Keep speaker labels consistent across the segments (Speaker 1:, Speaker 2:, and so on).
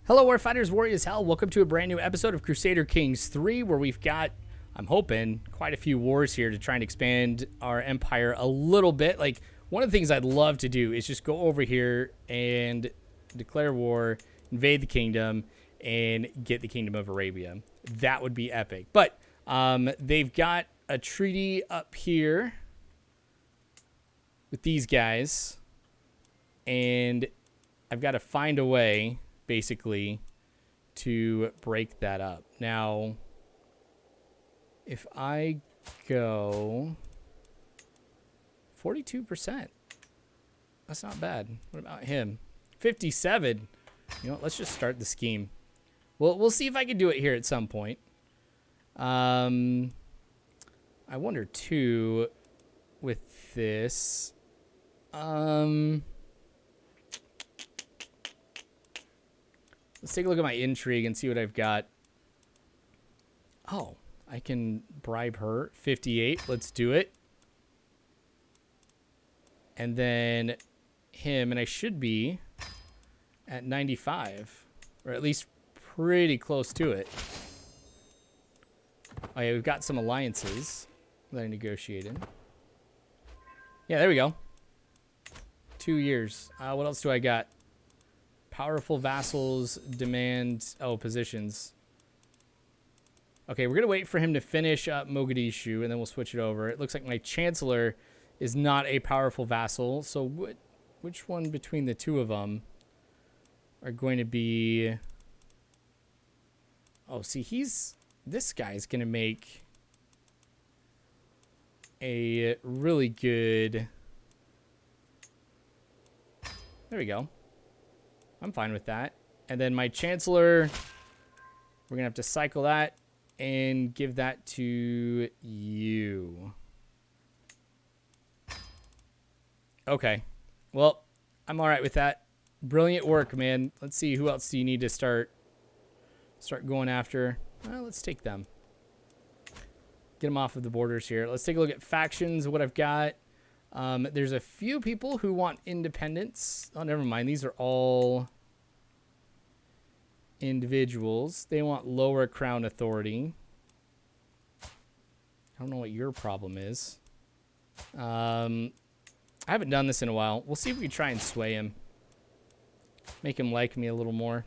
Speaker 1: Hello, Warfighters, Warriors Hell. Welcome to a brand new episode of Crusader Kings 3, where we've got, I'm hoping, quite a few wars here to try and expand our empire a little bit. Like, one of the things I'd love to do is just go over here and declare war, invade the kingdom, and get the Kingdom of Arabia. That would be epic. But they've got a treaty up here with these guys, and I've got to find a way, basically, to break that up. Now, if I go 42%, that's not bad. What about him? 57. You know what? Let's just start the scheme. Well, we'll see if I can do it here at some point. I wonder too with this. Let's take a look at my intrigue and see what I've got. Oh, I can bribe her. 58. Let's do it. And then him, and I should be at 95, or at least pretty close to it. Oh yeah, we've got some alliances that I negotiated. Yeah, there we go. 2 years. What else do I got? Powerful vassals demand... Oh, positions. Okay, we're going to wait for him to finish up Mogadishu, and then we'll switch it over. It looks like my chancellor is not a powerful vassal. So which one between the two of them are going to be... Oh, see, this guy's going to make a really good... There we go. I'm fine with that. And then my chancellor, we're going to have to cycle that and give that to you. Okay. Well, I'm all right with that. Brilliant work, man. Let's see, who else do you need to start going after? Well, let's take them. Get them off of the borders here. Let's take a look at factions, what I've got. There's a few people who want independence. Oh, never mind. These are all individuals. They want lower crown authority. I don't know what your problem is. I haven't done this in a while. We'll see if we can try and sway him. Make him like me a little more.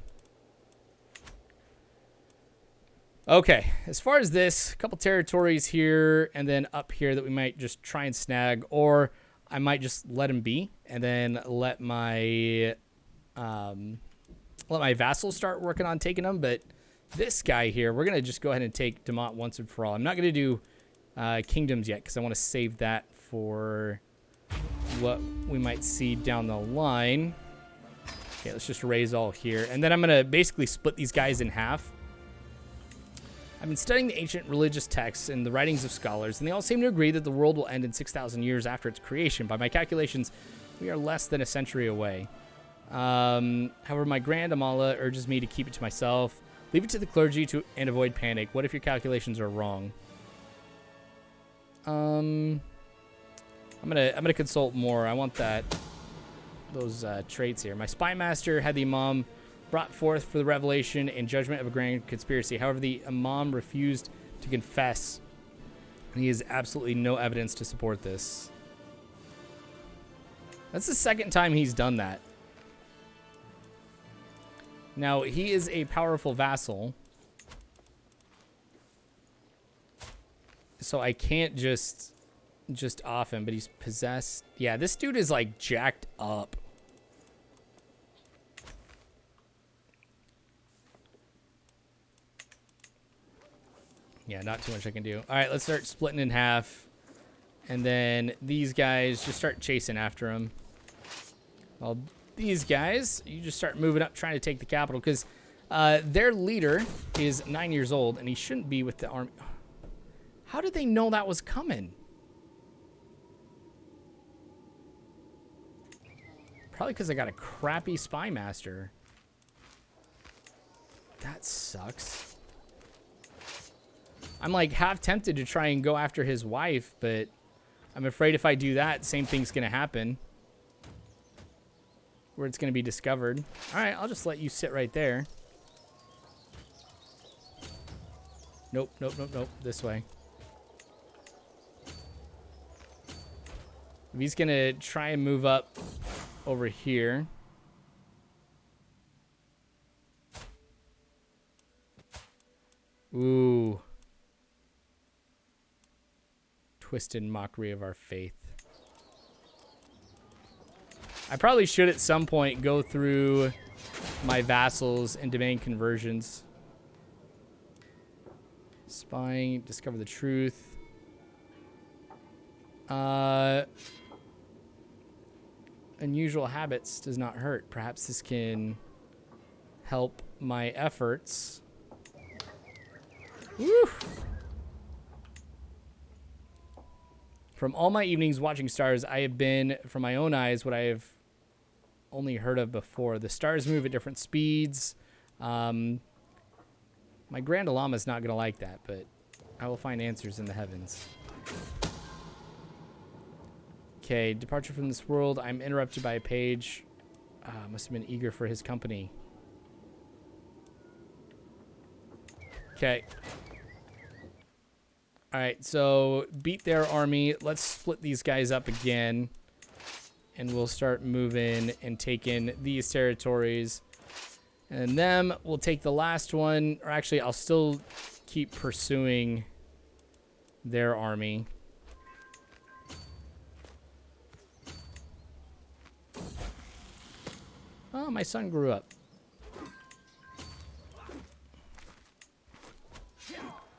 Speaker 1: Okay, as far as this, a couple territories here and then up here that we might just try and snag, or I might just let him be and then let my vassals start working on taking them. But this guy here, we're gonna just go ahead and take Demont once and for all. I'm not gonna do kingdoms yet because I want to save that for what we might see down the line. Okay, let's just raise all here, and then I'm gonna basically split these guys in half. I've been studying the ancient religious texts and the writings of scholars, and they all seem to agree that the world will end in 6,000 years after its creation. By my calculations, we are less than a century away. However, my Grand Amala urges me to keep it to myself. Leave it to the clergy and avoid panic. What if your calculations are wrong? I'm gonna consult more. I want those traits here. My spy master had the Imam brought forth for the revelation and judgment of a grand conspiracy. However, the Imam refused to confess, and he has absolutely no evidence to support this. That's the second time he's done that. Now, he is a powerful vassal, so I can't just off him, but he's possessed. Yeah, this dude is like jacked up. Yeah, not too much I can do. All right, let's start splitting in half. And then these guys, just start chasing after him. Well, these guys, you just start moving up, trying to take the capital. Because their leader is 9 years old, and he shouldn't be with the army. How did they know that was coming? Probably because I got a crappy spy master. That sucks. I'm like half tempted to try and go after his wife, but I'm afraid if I do that, same thing's going to happen. Where it's going to be discovered. All right, I'll just let you sit right there. Nope, nope, nope, nope. This way. If he's gonna try and move up over here. Ooh. Twisted mockery of our faith. I probably should at some point go through my vassals and domain conversions. Spying, discover the truth. Unusual habits does not hurt. Perhaps this can help my efforts. Woo! From all my evenings watching stars, I have been, from my own eyes, what I have only heard of before. The stars move at different speeds. My Grand Alama is not going to like that, but I will find answers in the heavens. Okay, departure from this world. I'm interrupted by a page. Must have been eager for his company. Okay. All right, so beat their army. Let's split these guys up again. And we'll start moving and taking these territories. And then we'll take the last one. Or actually, I'll still keep pursuing their army. Oh, my son grew up.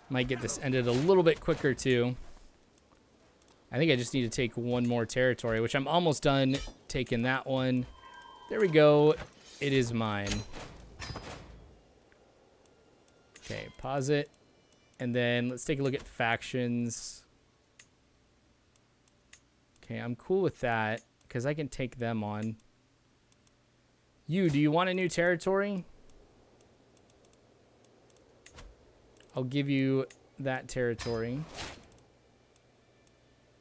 Speaker 1: Might get this ended a little bit quicker, too. I think I just need to take one more territory, which I'm almost done taking that one. There we go. It is mine. Okay, pause it. And then let's take a look at factions. Okay, I'm cool with that because I can take them on. You, do you want a new territory? I'll give you that territory.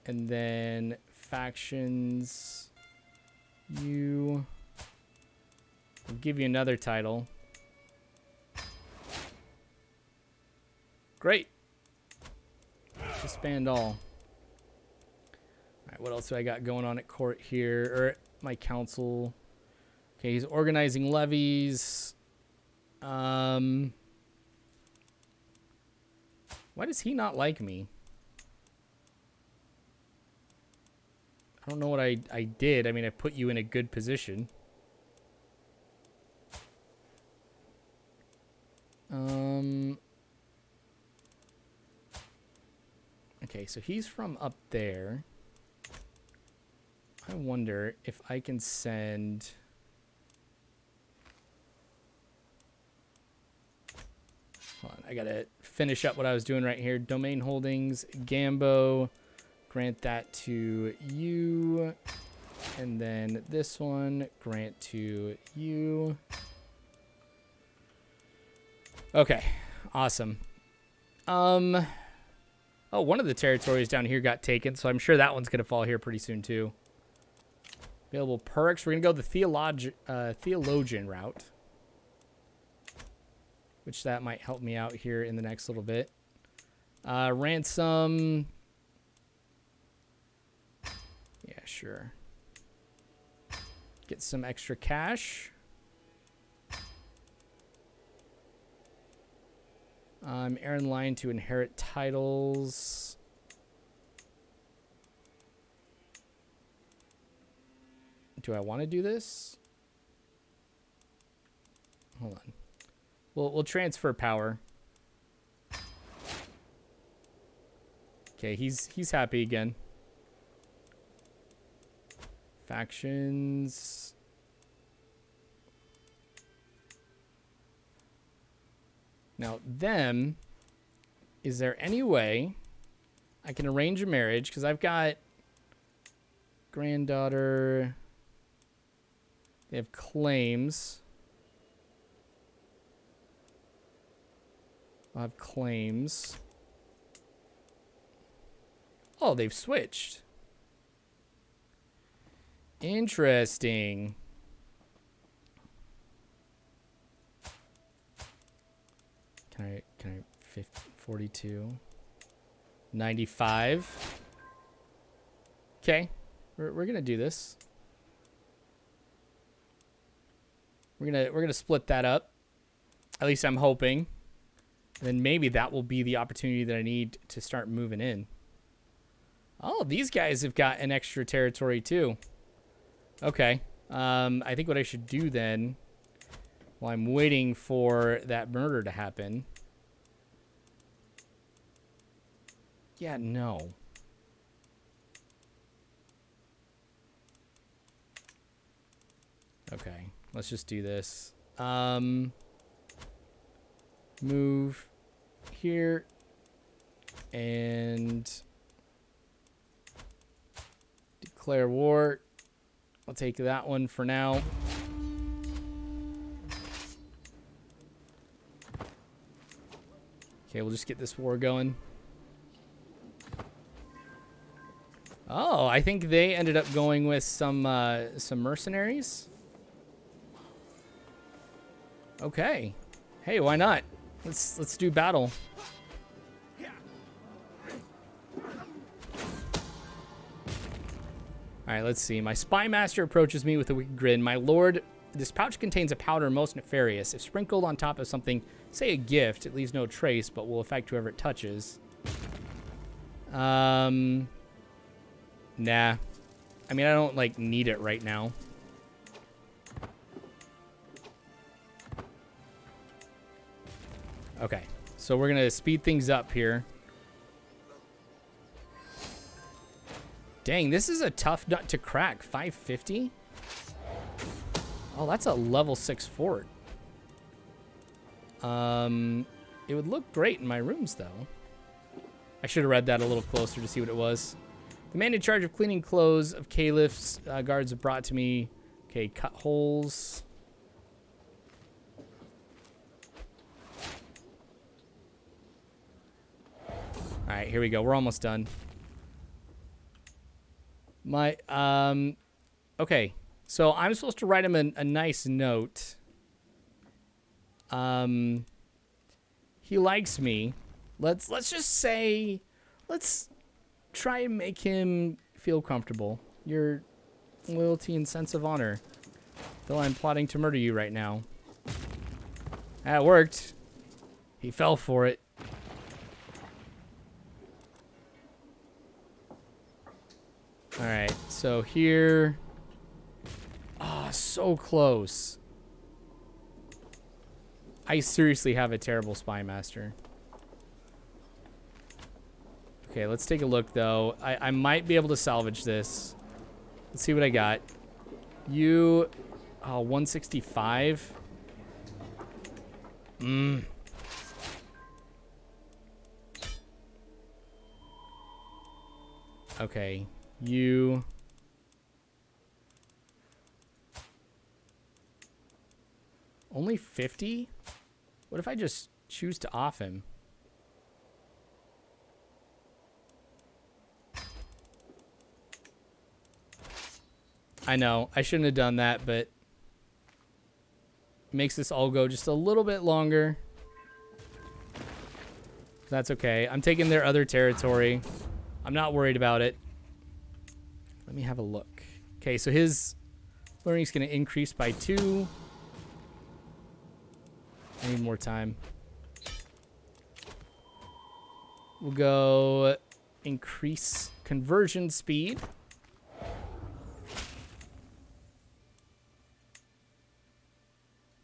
Speaker 1: And then factions, you. I'll give you another title. Great. Disband all. All right, what else do I got going on at court here? Or at my council. Okay, he's organizing levies. Why does he not like me? I don't know what I did. I mean, I put you in a good position. Okay, so he's from up there. I wonder if I can send... Hold on, I gotta finish up what I was doing right here. Domain holdings, Gambo. Grant that to you. And then this one, grant to you. Okay, awesome. Oh, one of the territories down here got taken, so I'm sure that one's gonna fall here pretty soon too. Available perks. We're gonna go the theologian route, which that might help me out here in the next little bit. Ransom. Yeah, sure. Get some extra cash. Aaron line to inherit titles. Do I want to do this? Hold on. We'll transfer power. Okay, he's happy again. Factions. Now, them, is there any way I can arrange a marriage? Because I've got granddaughter. They have claims. I'll have claims. Oh, they've switched. Interesting. Can I 42. 95. Okay. We're gonna do this. We're gonna split that up. At least I'm hoping. And then maybe that will be the opportunity that I need to start moving in. Oh, these guys have got an extra territory too. Okay. I think what I should do then, while I'm waiting for that murder to happen. Yeah, no. Okay, let's just do this. Move here and declare war. I'll take that one for now. Okay, we'll just get this war going. Oh, I think they ended up going with some mercenaries. Okay. Hey, why not? Let's do battle. All right, let's see. My spy master approaches me with a wicked grin. My lord, this pouch contains a powder most nefarious. If sprinkled on top of something, say a gift, it leaves no trace, but will affect whoever it touches. Nah. I mean, I don't, like, need it right now. Okay, so we're going to speed things up here. Dang, this is a tough nut to crack. 550? Oh, that's a level 6 fort. It would look great in my rooms, though. I should have read that a little closer to see what it was. The man in charge of cleaning clothes of caliphs guards have brought to me. Okay, cut holes. All right, here we go. We're almost done. Okay. So I'm supposed to write him a nice note. He likes me. Let's just say, let's try and make him feel comfortable. Your loyalty and sense of honor. Though I'm plotting to murder you right now. That worked. He fell for it. All right, so here. Ah, oh, so close. I seriously have a terrible spy master. Okay, let's take a look, though. I might be able to salvage this. Let's see what I got. You... Oh, 165. Okay, you... Only 50? What if I just choose to off him? I know, I shouldn't have done that, but it makes this all go just a little bit longer. That's okay. I'm taking their other territory. I'm not worried about it. Let me have a look. Okay, so his learning is going to increase by 2. I need more time. We'll go increase conversion speed.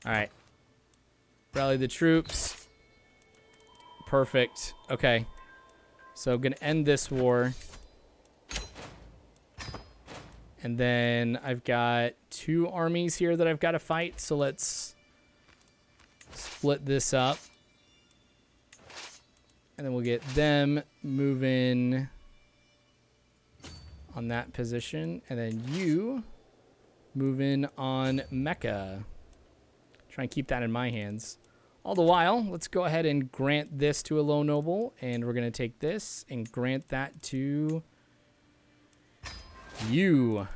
Speaker 1: All right. Rally the troops. Perfect. Okay. So I'm going to end this war. And then I've got 2 armies here that I've got to fight. So let's split this up. And then we'll get them moving on that position. And then you moving on Mecca. Try and keep that in my hands. All the while, let's go ahead and grant this to a low noble. And we're going to take this and grant that to you. All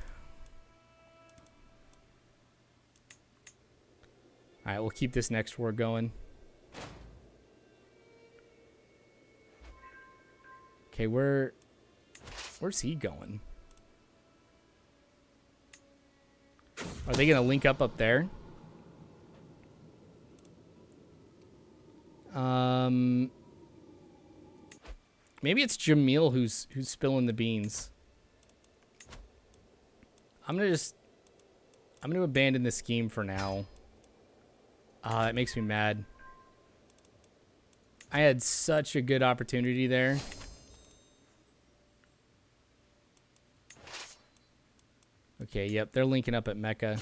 Speaker 1: right, we'll keep this next war going. Okay, where's he going? Are they gonna link up there? Maybe it's Jamil who's spilling the beans. I'm gonna abandon the scheme for now. That makes me mad. I had such a good opportunity there. Okay, yep, they're linking up at Mecca.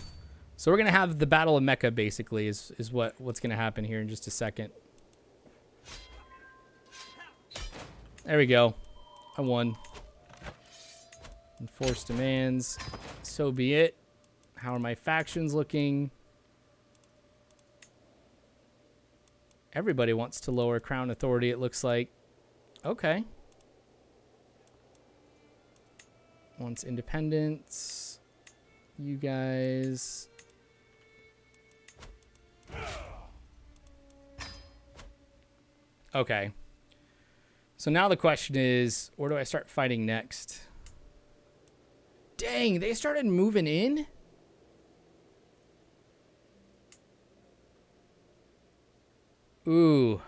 Speaker 1: So we're gonna have the Battle of Mecca basically is what's gonna happen here in just a second. There we go. I won. Enforce demands. So be it. How are my factions looking? Everybody wants to lower crown authority, it looks like. Okay. Wants independence. You guys. Okay. So now the question is, where do I start fighting next? Dang, they started moving in? Ooh.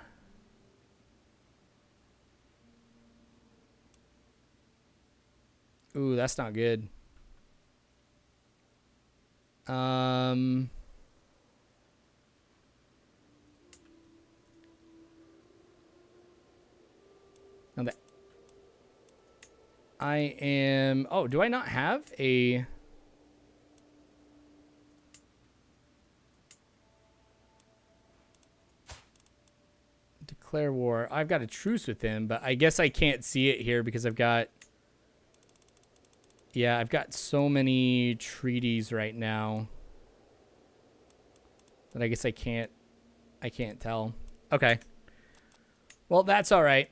Speaker 1: Ooh, that's not good. Now that I am... Oh, do I not have a... Declare war. I've got a truce with him, but I guess I can't see it here because I've got... Yeah, I've got so many treaties right now that I guess I can't tell. Okay. Well, that's all right.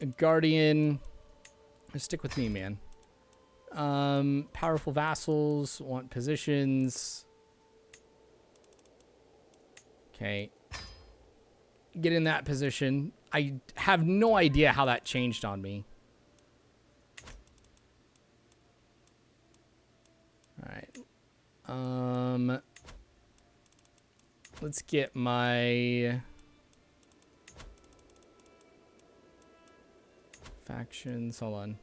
Speaker 1: A guardian. Stick with me, man. Powerful vassals want positions. Okay. Get in that position. I have no idea how that changed on me. All right. Let's get my factions. Hold on.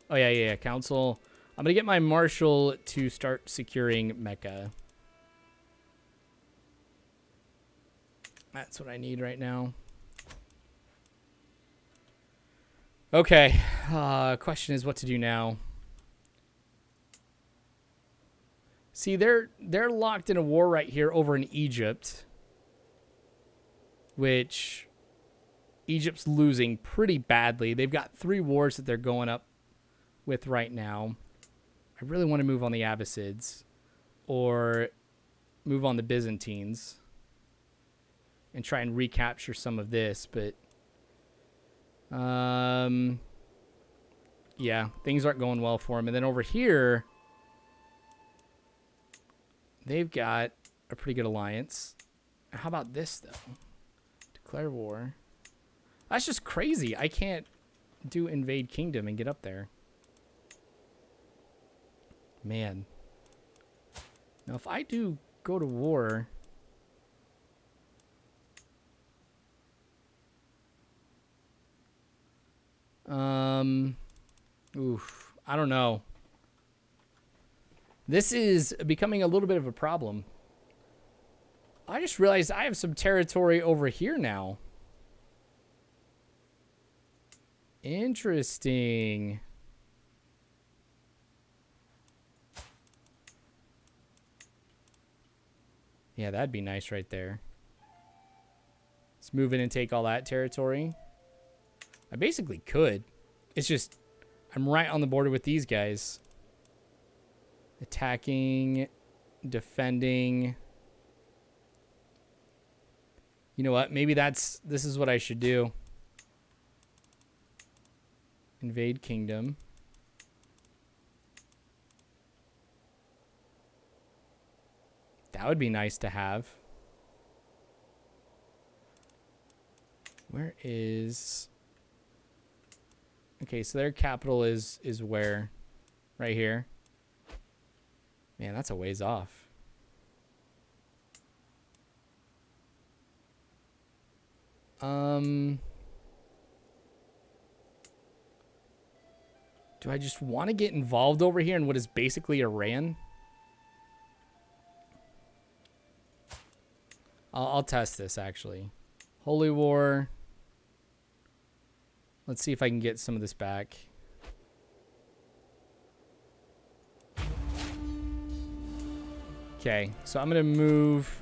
Speaker 1: Oh, yeah. Council. I'm going to get my marshal to start securing Mecca. That's what I need right now. Okay. Question is what to do now. See, they're locked in a war right here over in Egypt, which Egypt's losing pretty badly. They've got 3 wars that they're going up with right now. I really want to move on the Abbasids or move on the Byzantines and try and recapture some of this, but yeah, things aren't going well for them. And then over here, they've got a pretty good alliance. How about this, though? Declare war. That's just crazy. I can't do invade kingdom and get up there. Man. Now, if I do go to war... Oof. I don't know. This is becoming a little bit of a problem. I just realized I have some territory over here now. Interesting. Yeah, that'd be nice right there. Let's move in and take all that territory. I basically could. It's just, I'm right on the border with these guys. Attacking, defending. You know what? Maybe this is what I should do. Invade kingdom. That would be nice to have. Where is... Okay, so their capital is where? Right here. Man, that's a ways off. Do I just want to get involved over here in what is basically Iran? I'll test this, actually. Holy War. Let's see if I can get some of this back. Okay, so I'm going to move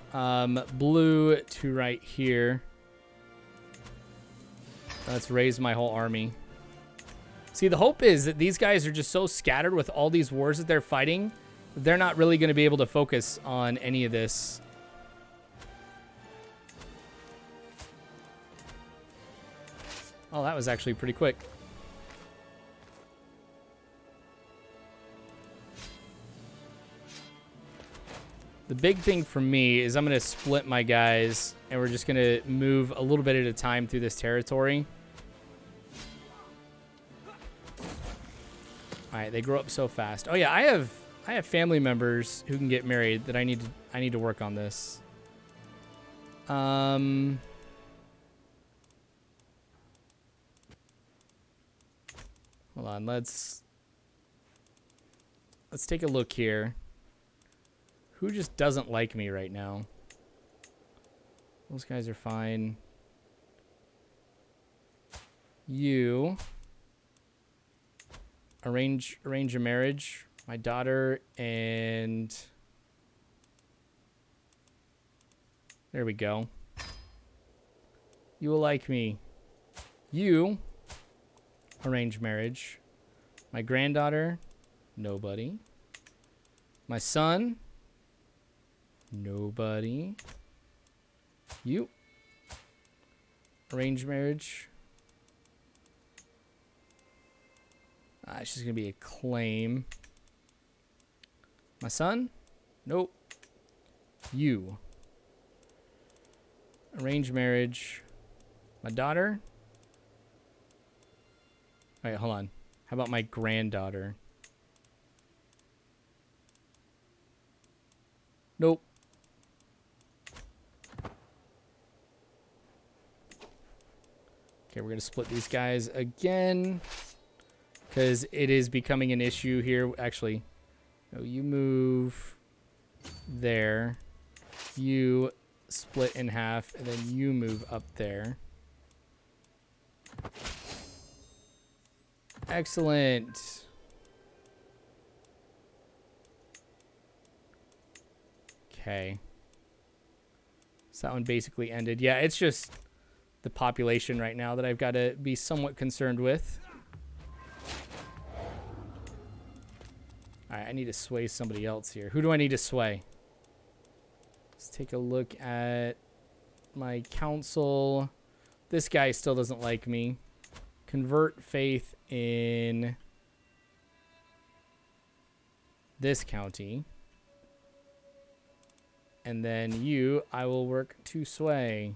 Speaker 1: blue to right here. Let's raise my whole army. See, the hope is that these guys are just so scattered with all these wars that they're fighting, they're not really going to be able to focus on any of this. Oh, that was actually pretty quick. The big thing for me is I'm going to split my guys, and we're just going to move a little bit at a time through this territory. All right, they grow up so fast. Oh yeah, I have family members who can get married that I need to work on this. Hold on, let's take a look here. Who just doesn't like me right now? Those guys are fine. You arrange a marriage. My daughter and there we go. You will like me. You arrange marriage. My granddaughter, nobody. My son, nobody. You arrange marriage. It's just gonna be a claim. My son, nope. You arrange marriage. My daughter. All right, hold on. How about my granddaughter? Nope. Okay, we're going to split these guys again because it is becoming an issue here. Actually, no, you move there. You split in half, and then you move up there. Excellent. Okay. So that one basically ended. Yeah, it's just the population right now that I've got to be somewhat concerned with. All right, I need to sway somebody else here. Who do I need to sway? Let's take a look at my council. This guy still doesn't like me. Convert faith in this county. And then you, I will work to sway.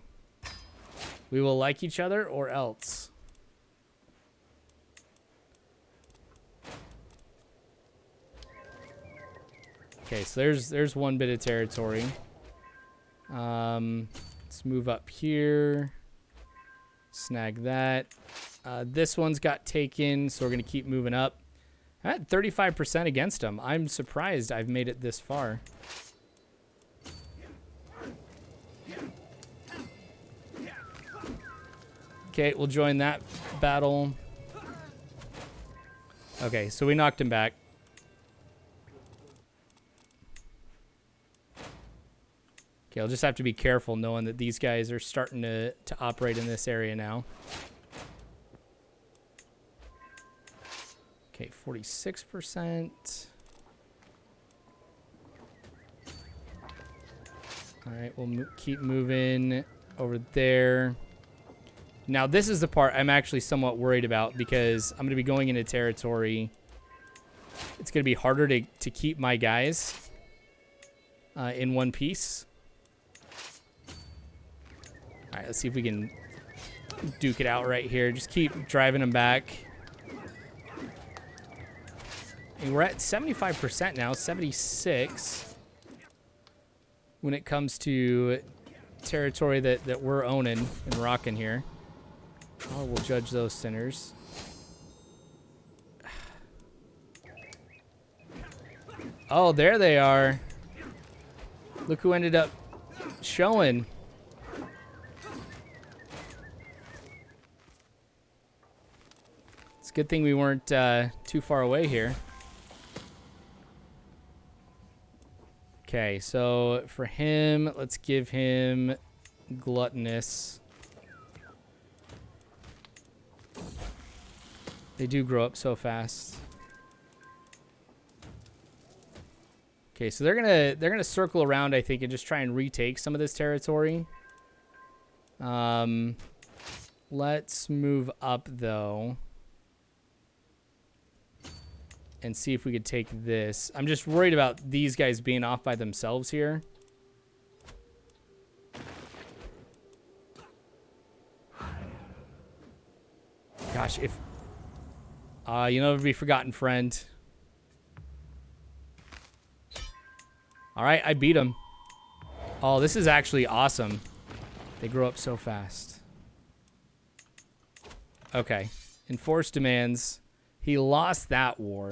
Speaker 1: We will like each other or else. Okay, so there's one bit of territory. Let's move up here. Snag that. This one's got taken, so we're going to keep moving up. I had 35% against them. I'm surprised I've made it this far. Okay, we'll join that battle. Okay, so we knocked him back. Okay, I'll just have to be careful knowing that these guys are starting to operate in this area now. Okay, 46%. All right, we'll keep moving over there. Now, this is the part I'm actually somewhat worried about because I'm going to be going into territory. It's going to be harder to keep my guys in one piece. All right, let's see if we can duke it out right here. Just keep driving them back. And we're at 75% now, 76 when it comes to territory that we're owning and rocking here. Oh, we'll judge those sinners. Oh, there they are. Look who ended up showing. It's a good thing we weren't too far away here. Okay, so for him, let's give him gluttonous. They do grow up so fast. Okay, so they're gonna circle around, I think, and just try and retake some of this territory. Let's move up though and see if we could take this. I'm just worried about these guys being off by themselves here. Gosh, if you'll never be forgotten, friend. All right, I beat him. Oh, this is actually awesome. They grow up so fast. Okay, enforced demands. He lost that war.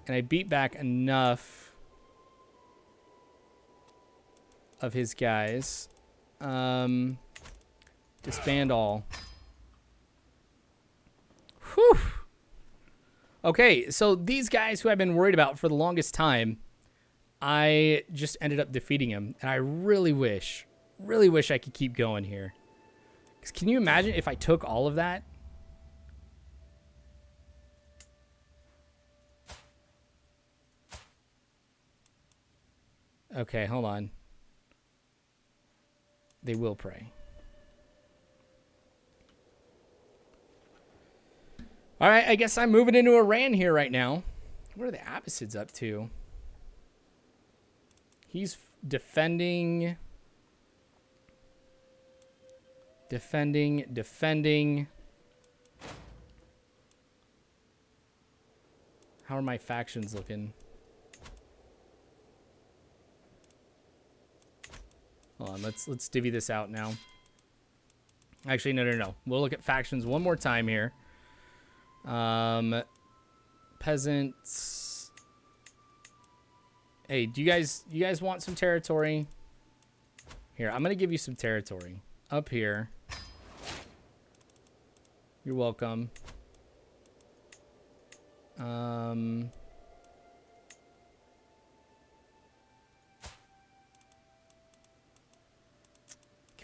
Speaker 1: And I beat back enough of his guys. Disband all. Whew. Okay, so these guys who I've been worried about for the longest time, I just ended up defeating him. And I really wish I could keep going here. 'Cause can you imagine if I took all of that? Okay, hold on. They will pray. All right, I guess I'm moving into Iran here right now. What are the Abbasids up to? He's defending. How are my factions looking? Hold on, let's divvy this out now. Actually, no. We'll look at factions one more time here. Peasants. Hey, do you guys want some territory? Here, I'm gonna give you some territory up here. You're welcome. Can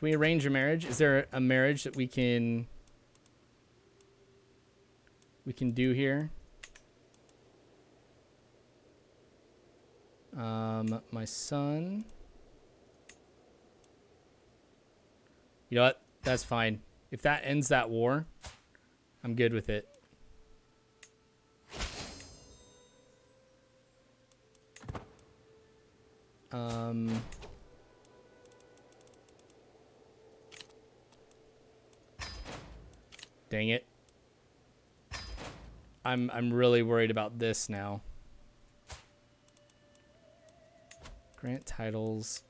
Speaker 1: we arrange a marriage? Is there a marriage that we can do here? My son. You know what? That's fine. If that ends that war, I'm good with it. Dang it. I'm really worried about this now. Grant titles.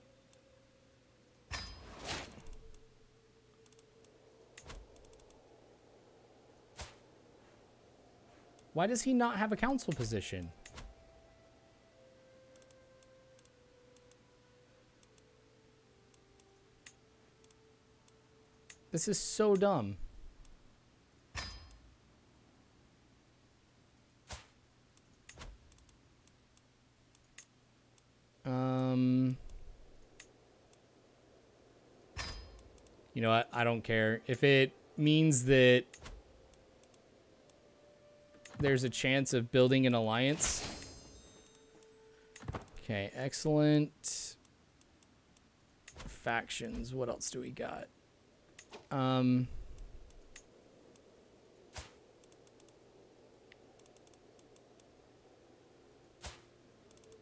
Speaker 1: Why does he not have a council position? This is so dumb. You know what? I don't care. If it means that there's a chance of building an alliance. Okay, excellent. Factions. What else do we got?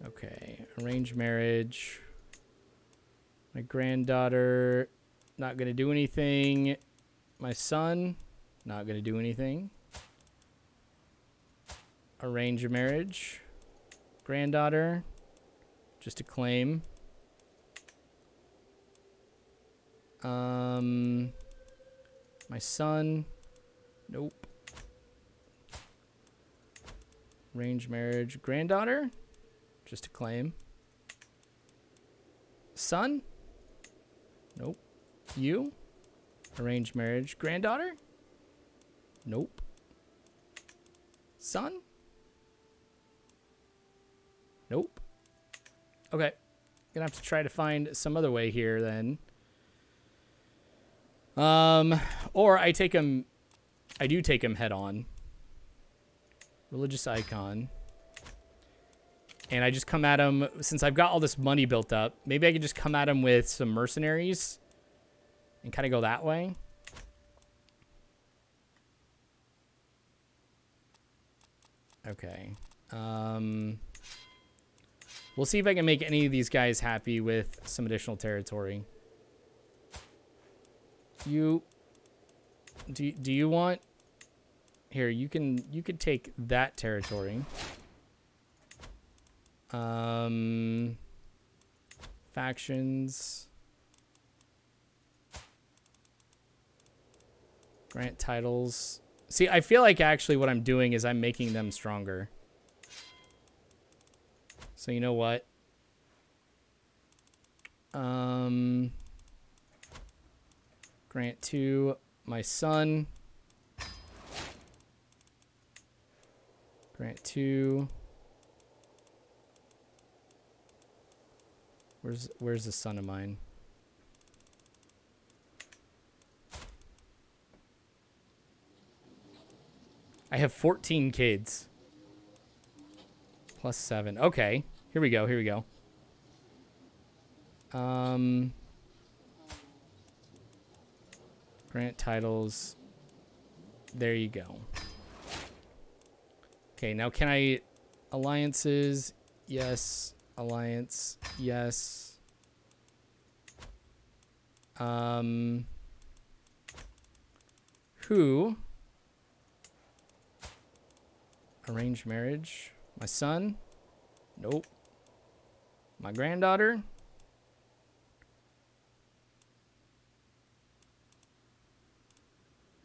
Speaker 1: Okay, arranged marriage. My granddaughter, not gonna do anything. My son, not gonna do anything. arrange a marriage. Granddaughter, just a claim. My son, nope. Arrange marriage. Granddaughter, just a claim. Son, nope. You, arrange marriage. Granddaughter, nope. Son, nope. Okay, gonna have to try to find some other way here then. Or I do take him head on. Religious icon. And I just come at him, since I've got all this money built up, maybe I could just come at him with some mercenaries and kind of go that way. Okay. We'll see if I can make any of these guys happy with some additional territory. Do you want... Here, you could take that territory. Factions. Grant titles. See, I feel like actually what I'm doing is I'm making them stronger. So you know what? Grant to my son. Grant to... Where's the son of mine? I have 14 kids. Plus 7. Okay. Here we go. Here we go. Grant titles. There you go. Okay, now can I... Alliances. Yes. Alliance. Yes. Who? Arranged marriage. My son? Nope. My granddaughter?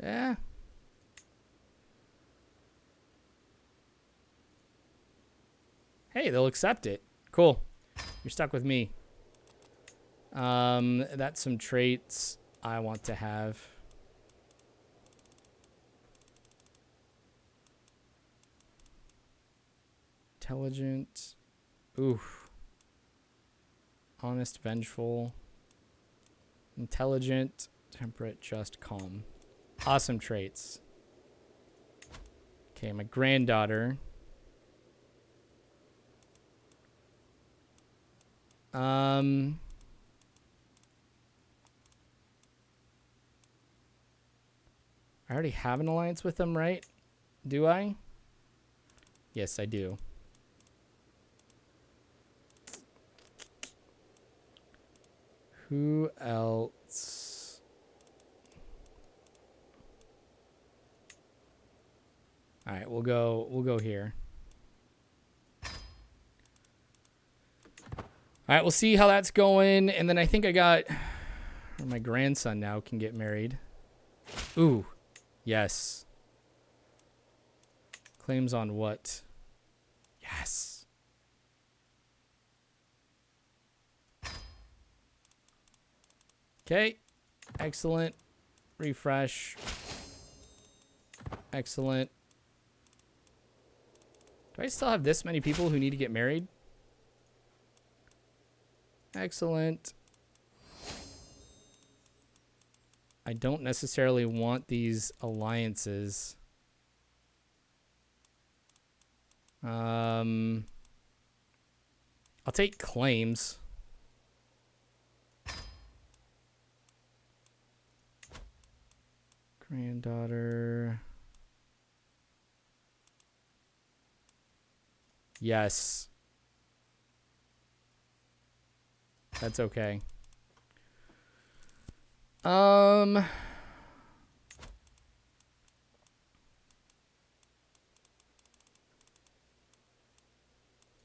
Speaker 1: Yeah. Hey, they'll accept it. Cool. You're stuck with me. That's some traits I want to have. Intelligent. Oof. Honest, vengeful. Intelligent, temperate, just, calm. Awesome traits. Okay, my granddaughter. I already have an alliance with them, right? Do I? Yes, I do. Who else? All right, we'll go here. All right, we'll see how that's going. And then I think I got... My grandson now can get married. Ooh, yes. Claims on what? Yes. Okay, excellent. Refresh. Excellent. Do I still have this many people who need to get married? Excellent. I don't necessarily want these alliances. I'll take claims. Granddaughter. Yes. That's okay.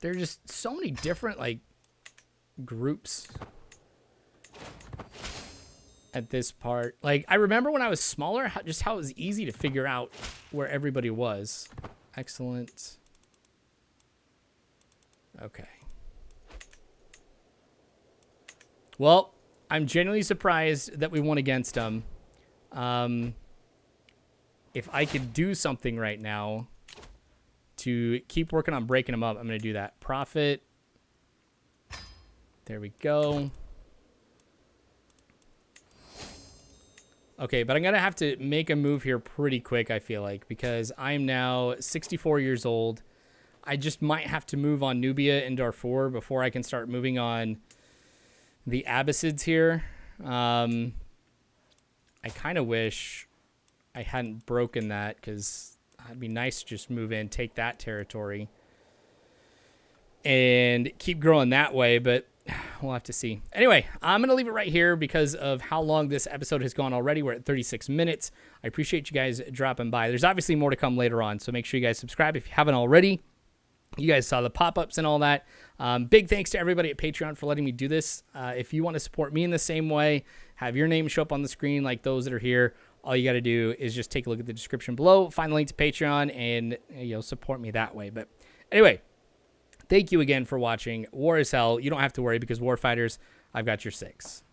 Speaker 1: There are just so many different, like, groups at this part. Like, I remember when I was smaller, just how it was easy to figure out where everybody was. Excellent. Okay. Well, I'm genuinely surprised that we won against them. If I could do something right now to keep working on breaking them up, I'm going to do that. Profit. There we go. Okay, but I'm going to have to make a move here pretty quick, I feel like, because I'm now 64 years old. I just might have to move on Nubia and Darfur before I can start moving on the Abbasids here. I kind of wish I hadn't broken that, because it'd be nice to just move in, take that territory, and keep growing that way, but we'll have to see. Anyway, I'm going to leave it right here because of how long this episode has gone already. We're at 36 minutes. I appreciate you guys dropping by. There's obviously more to come later on, so make sure you guys subscribe if you haven't already. You guys saw the pop-ups and all that. Big thanks to everybody at Patreon for letting me do this. If you want to support me in the same way, have your name show up on the screen like those that are here, all you got to do is just take a look at the description below, find the link to Patreon, and support me that way. But anyway, thank you again for watching. War is hell. You don't have to worry, because Warfighters, I've got your 6.